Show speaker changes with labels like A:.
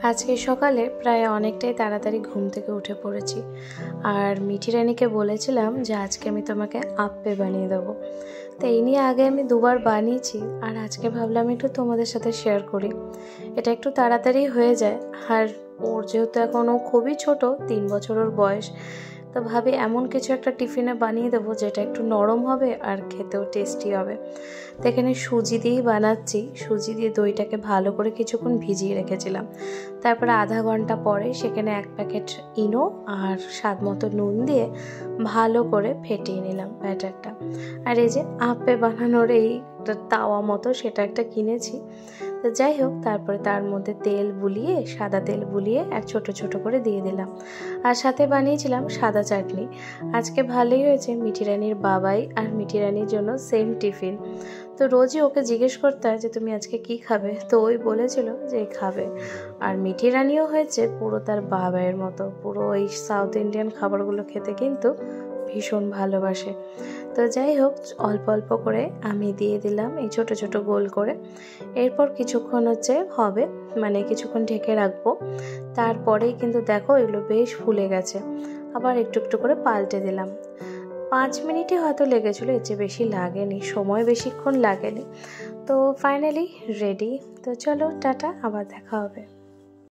A: আজকে সকালে প্রায় অনেকটাই তাড়াতাড়ি ঘুম থেকে উঠে পড়েছি। আর মিঠি রানীকে বলেছিলাম যে আজকে আমি তোমাকে আপ্পে বানিয়ে দেবো। তো এই নিয়ে আগে আমি দুবার বানিয়েছি, আর আজকে ভাবলাম একটু তোমাদের সাথে শেয়ার করি। এটা একটু তাড়াতাড়ি হয়ে যায়, আর ওর যেহেতু এখনও খুবই ছোট, 3 বছর ওর বয়স, তো ভাবি এমন কিছু একটা টিফিনে বানিয়ে দেবো যেটা একটু নরম হবে আর খেতেও টেস্টি হবে। তো এখানে সুজি দিয়েই বানাচ্ছি। সুজি দিয়ে দইটাকে ভালো করে কিছুক্ষণ ভিজিয়ে রেখেছিলাম। তারপরে আধা ঘন্টা পরে সেখানে 1 প্যাকেট ইনো আর স্বাদ মতো নুন দিয়ে ভালো করে ফেটিয়ে নিলাম ব্যাটারটা। আর এই যে আপ্পে বানানোর এই তাওয়া মতো সেটা একটা কিনেছি। তো যাই হোক, তারপরে তার মধ্যে তেল বুলিয়ে, সাদা তেল বুলিয়ে আর ছোট ছোট করে দিয়ে দিলাম। আর সাথে বানিয়েছিলাম সাদা চাটনি। আজকে ভালোই হয়েছে, মিঠি রানীর বাবাই আর মিঠি রানীর জন্য সেম টিফিন। তো রোজই ওকে জিজ্ঞেস করতে হয় যে তুমি আজকে কি খাবে, তো ওই বলেছিল যে খাবে। আর মিঠি রানীও হয়েছে পুরো তার বাবাইয়ের মতো, পুরো এই সাউথ ইন্ডিয়ান খাবারগুলো খেতে কিন্তু ভীষণ ভালোবাসে। তো যাই হোক, অল্প অল্প করে আমি দিয়ে দিলাম এই ছোট ছোট গোল করে। এরপর কিছুক্ষণ হবে, মানে কিছুক্ষণ ঢেকে রাখবো। তারপরেই কিন্তু দেখো এগুলো বেশ ফুলে গেছে। আবার একটু একটু করে পাল্টে দিলাম। 5 মিনিটই হয়তো লেগেছিলো, এর চেয়ে বেশি লাগেনি, সময় বেশিক্ষণ লাগেনি। তো ফাইনালি রেডি। তো চলো টাটা, আবার দেখা হবে।